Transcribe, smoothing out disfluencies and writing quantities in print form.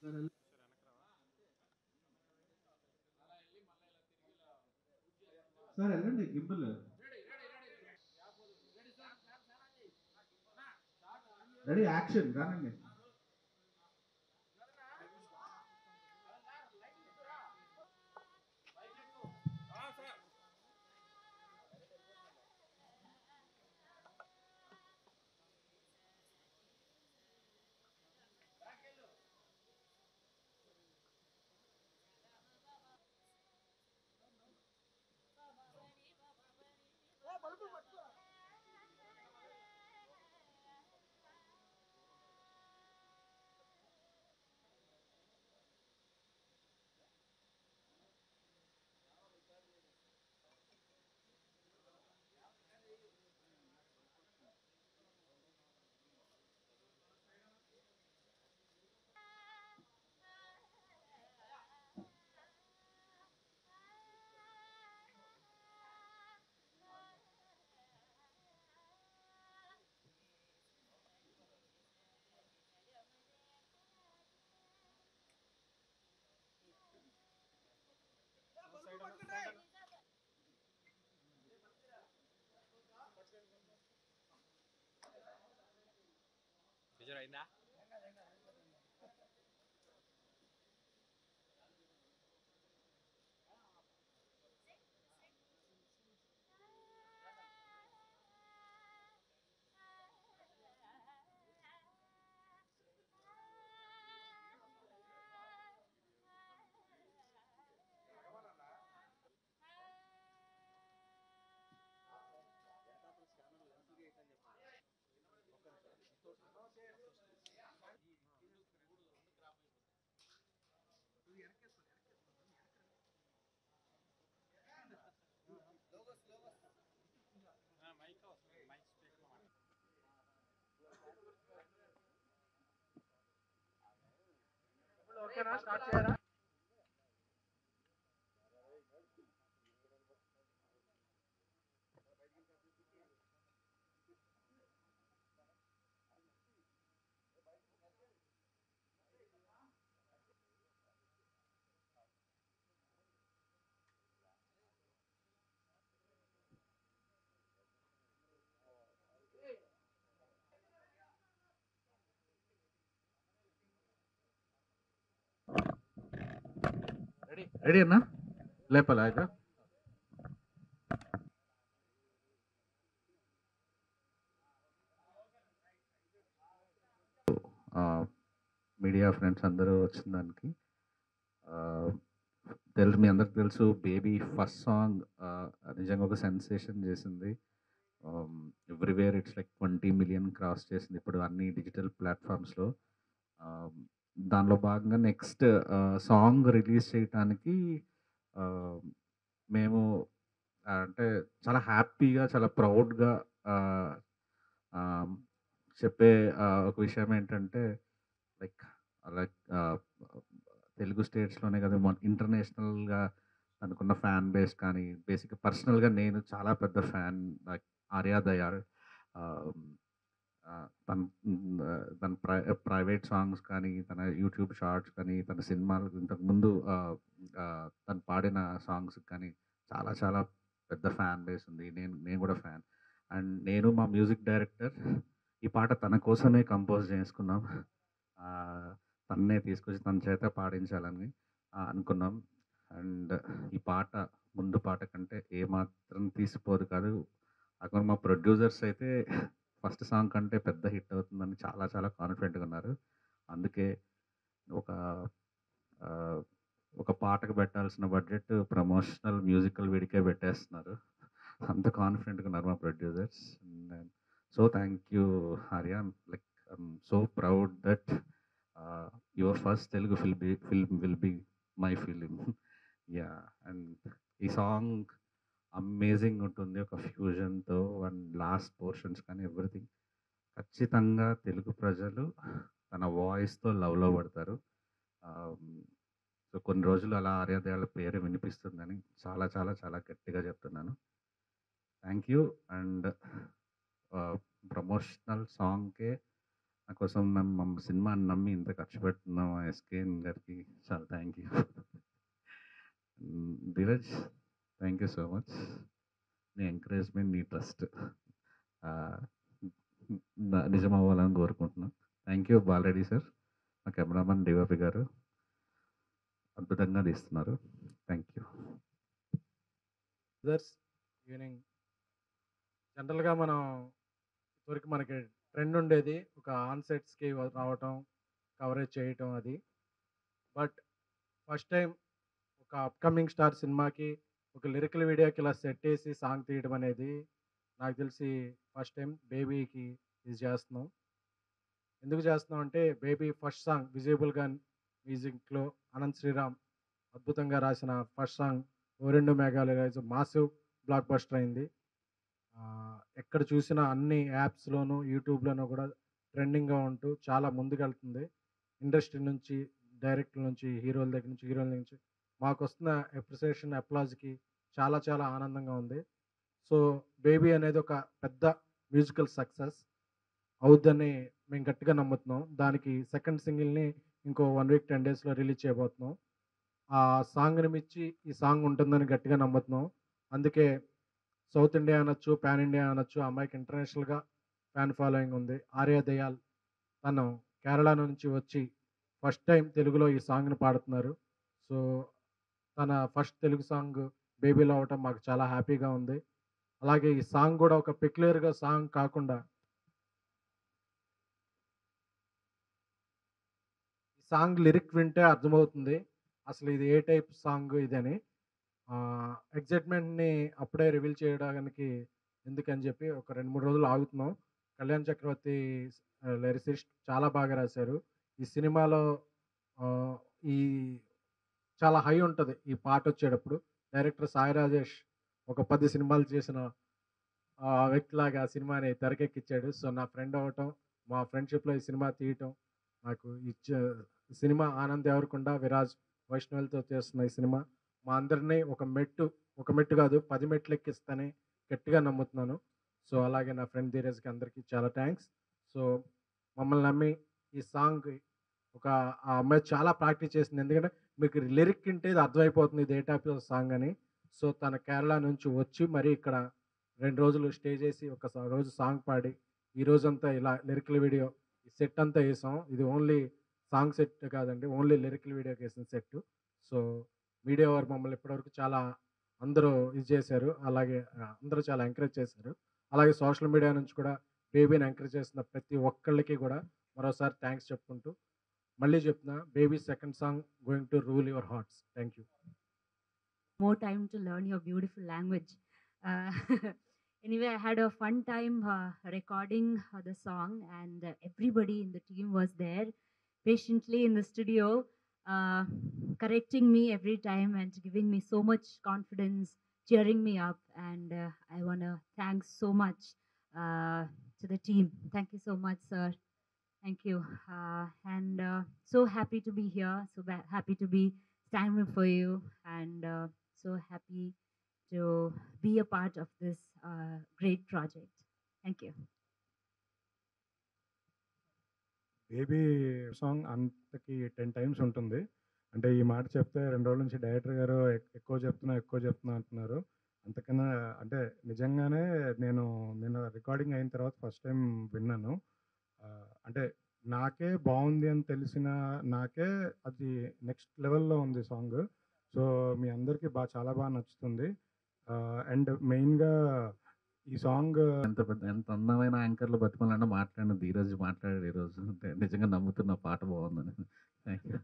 Sir వెళ్ళండి gimbal ready action కానండి. విజయ్ ఓకేనా స్టార్ట్ చేయరా రెడీ అన్నా లేపలా ఇక మీడియా ఫ్రెండ్స్ అందరూ వచ్చిన దానికి తెలుసు, మీ అందరికి తెలుసు బేబీ ఫస్ట్ సాంగ్ నిజంగా ఒక సెన్సేషన్ చేసింది. Everywhere it's like 20 million cross చేసింది ఇప్పుడు అన్ని డిజిటల్ ప్లాట్ఫామ్స్లో. దానిలో భాగంగా నెక్స్ట్ సాంగ్ రిలీజ్ చేయటానికి మేము అంటే చాలా హ్యాపీగా చాలా ప్రౌడ్గా చెప్పే ఒక విషయం ఏంటంటే లైక్ లైక్ తెలుగు స్టేట్స్లోనే కదా మన ఇంటర్నేషనల్గా అనుకున్న ఫ్యాన్ బేస్ కానీ బేసిక్గా పర్సనల్గా నేను చాలా పెద్ద ఫ్యాన్ లైక్ ఆర్యా దయాళ్. తన తన ప్రైవేట్ సాంగ్స్ కానీ తన యూట్యూబ్ షార్ట్స్ కానీ తన సినిమాలు ఇంతకుముందు తను పాడిన సాంగ్స్ కానీ చాలా చాలా పెద్ద ఫ్యాన్ బేస్ ఉంది. నేను నేను కూడా ఫ్యాన్. అండ్ నేను మా మ్యూజిక్ డైరెక్టర్ ఈ పాట తన కోసమే కంపోజ్ చేసుకున్నాం. తన్నే తీసుకొచ్చి తన చేత పాడించాలని అనుకున్నాం. అండ్ ఈ పాట ముందు పాట కంటే ఏమాత్రం తీసిపోదు కాదు. అక్కడ మా ప్రొడ్యూసర్స్ అయితే ఫస్ట్ సాంగ్ కంటే పెద్ద హిట్ అవుతుందని చాలా చాలా కాన్ఫిడెంట్గా ఉన్నారు. అందుకే ఒక ఒక పాటకు పెట్టాల్సిన బడ్జెట్ ప్రమోషనల్ మ్యూజికల్ వీడికే పెట్టేస్తున్నారు. అంత కాన్ఫిడెంట్గా ఉన్నారు మా producers. So thank you Arya. Like I'm so proud that your first Telugu film will be my film. Yeah. And ఈ సాంగ్ అమేజింగ్ ఉంటుంది ఒక ఫ్యూజన్తో అండ్ లాస్ట్ పోర్షన్స్ కానీ ఎవ్రీథింగ్. ఖచ్చితంగా తెలుగు ప్రజలు తన వాయిస్తో లవ్లో పడతారు. సో కొన్ని రోజులు అలా ఆర్యదయాల పేరు వినిపిస్తుందని చాలా చాలా చాలా గట్టిగా చెప్తున్నాను. Thank you. అండ్ ప్రమోషనల్ సాంగ్కే నా కోసం సినిమాని నమ్మి ఇంత ఖర్చు పెడుతున్న ఎస్కేఎన్ గారికి చాలా thank you. Dheeraj, thank you so much. నీ ఎంకరేజ్మెంట్, నీ ట్రస్ట్ నిజం అవ్వాలని కోరుకుంటున్నాను. థ్యాంక్ యూ బాలరెడ్డి సార్, మా కెమెరామన్ డిఓపి గారు అద్భుతంగా తీస్తున్నారు. Thank you. Brothers, evening. జనరల్గా మనం ఇదివరకు మనకి ట్రెండ్ ఉండేది ఒక ఆన్ సెట్స్కి రావటం, కవరేజ్ చేయటం అది. బట్ ఫస్ట్ టైం ఒక అప్కమింగ్ స్టార్ సినిమాకి ఒక లిరికల్ వీడియోకి ఇలా సెట్ వేసి సాంగ్ తీయడం అనేది నాకు తెలిసి ఫస్ట్ టైం బేబీకి ఇది చేస్తున్నాం. ఎందుకు చేస్తున్నాం అంటే బేబీ ఫస్ట్ సాంగ్ విజిబుల్గా మ్యూజిక్లో అనంత్ శ్రీరామ్ అద్భుతంగా రాసిన ఫస్ట్ సాంగ్ ఓ రెండు మేఘాలు మాసివ్ బ్లాక్ బస్టర్ అయింది. ఎక్కడ చూసినా అన్ని యాప్స్లోనూ యూట్యూబ్లోనూ కూడా ట్రెండింగ్గా ఉంటూ చాలా ముందుకెళ్తుంది. ఇండస్ట్రీ నుంచి, డైరెక్టర్ నుంచి, హీరోల దగ్గర నుంచి, హీరోయిన్ నుంచి మాకు వస్తున్న అప్రిసియేషన్, అప్లాజ్కి చాలా చాలా ఆనందంగా ఉంది. సో బేబీ అనేది ఒక పెద్ద మ్యూజికల్ సక్సెస్ అవుద్దని మేము గట్టిగా నమ్ముతున్నాం. దానికి సెకండ్ సింగిల్ని ఇంకో 1 వీక్ 10 డేస్లో రిలీజ్ చేయబోతున్నాం. ఆ సాంగ్ని మించి ఈ సాంగ్ ఉంటుందని గట్టిగా నమ్ముతున్నాం. అందుకే సౌత్ ఇండియా అనొచ్చు, పాన్ ఇండియా అనొచ్చు, ఆ అమ్మాయికి ఇంటర్నేషనల్గా ఫ్యాన్ ఫాలోయింగ్ ఉంది. ఆర్య దయాల్ తను కేరళ నుంచి వచ్చి ఫస్ట్ టైం తెలుగులో ఈ సాంగ్ని పాడుతున్నారు. సో తన ఫస్ట్ తెలుగు సాంగ్ బేబీలో అవటం మాకు చాలా హ్యాపీగా ఉంది. అలాగే ఈ సాంగ్ కూడా ఒక పెక్యులర్గా సాంగ్ కాకుండా ఈ సాంగ్ లిరిక్ వింటే అర్థమవుతుంది అసలు ఇది ఏ టైప్ సాంగ్ ఇదని. ఎగ్జైట్మెంట్ని అప్పుడే రివీల్ చేయడానికి ఎందుకని చెప్పి ఒక 2-3 రోజులు ఆగుతున్నాం. కళ్యాణ్ చక్రవర్తి లిరిసిస్ట్ చాలా బాగా రాశారు. ఈ సినిమాలో ఆహ్, ఈ చాలా హై ఉంటది ఈ పాటొచ్చేటప్పుడు. డైరెక్టర్ సాయి రాజేష్ ఒక 10 సినిమాలు చేసిన వ్యక్తిలాగా ఆ సినిమాని తెరకెక్కించాడు. సో, నా ఫ్రెండ్ అవ్వటం, మా ఫ్రెండ్‌షిప్‌లో ఈ సినిమా తీయటం, నాకు సినిమా ఆనంద్ దేవరకొండ, విరాజ్, వైష్ణవులతో చేస్తున్న ఈ సినిమా మా అందరిని ఒక మెట్టు కాదు 10 మెట్లు ఎక్కిస్తదని గట్టిగా నమ్ముతున్నాను. సో, అలాగే నా ఫ్రెండ్ ధీరజ్‌కి అందరికీ చాలా థాంక్స్. సో, మమ్మల్ని నమ్మి ఈ సాంగ్ ఆ అమ్మాయి చాలా ప్రాక్టీస్ చేసింది. ఎందుకంటే మీకు లిరిక్ వింటే ఇది అర్థమైపోతుంది ఇది ఏ టైప్ ఆఫ్ సాంగ్ అని. సో, తను కేరళ నుంచి వచ్చి మరీ ఇక్కడ 2 రోజులు స్టే చేసి రోజు సాంగ్ పాడి, ఈ రోజంతా ఇలా లిరికల్ వీడియో ఈ సెట్ అంతా ఏసాం. ఇది ఓన్లీ సాంగ్ సెట్ కాదండి. ఓన్లీ లిరికల్ వీడియోకేసిన సెట్టు. సో, మీడియా వారు మమ్మల్ని ఇప్పటివరకు చాలా అందరూ ఇది చేశారు. అలాగే అందరూ చాలా ఎంకరేజ్ చేశారు. అలాగే సోషల్ మీడియా నుంచి కూడా బేబీని ఎంకరేజ్ చేస్తున్న ప్రతి ఒక్కళ్ళకి కూడా మరోసారి థాంక్స్ చెప్పుకుంటూ మళ్ళీ చెప్తున్నా baby second song going to rule your hearts. Thank you. More time to learn your beautiful language. Uh, anyway, I had a fun time recording the song, and everybody in the team was there patiently in the studio, uh, correcting me every time and giving me so much confidence, cheering me up. And I want to thank so much to the team. Thank you so much, sir. Thank you. And so happy to be here, happy to be standing for you, and so happy to be a part of this great project. Thank you. Baby song అంతకి 10 times ఉంటుంది. అంటే ఈ మాట చెప్తే 2 రోజుల నుంచి director గారు ఎక్కువ చెప్తున్నా అంటున్నారు. అంతకన్నా అంటే నిజంగానే నేను రికార్డింగ్ అయిన తర్వాత ఫస్ట్ టైం విన్నాను. అంటే నాకే బాగుంది అని తెలిసిన నాకే అది నెక్స్ట్ లెవెల్‌లో ఉంది సాంగ్. సో, మీ అందరికీ చాలా బాగా నచ్చుతుంది. అండ్ మెయిన్‌గా ఈ సాంగ్ ఎంత అందమైన యాంకర్‌లు బతిమాలన్నా మాట్లాడిన ధీరజ్ మాట్లాడాడు ఈరోజు. నిజంగా నమ్ముతున్నా పాట బాగుందని. Thank you.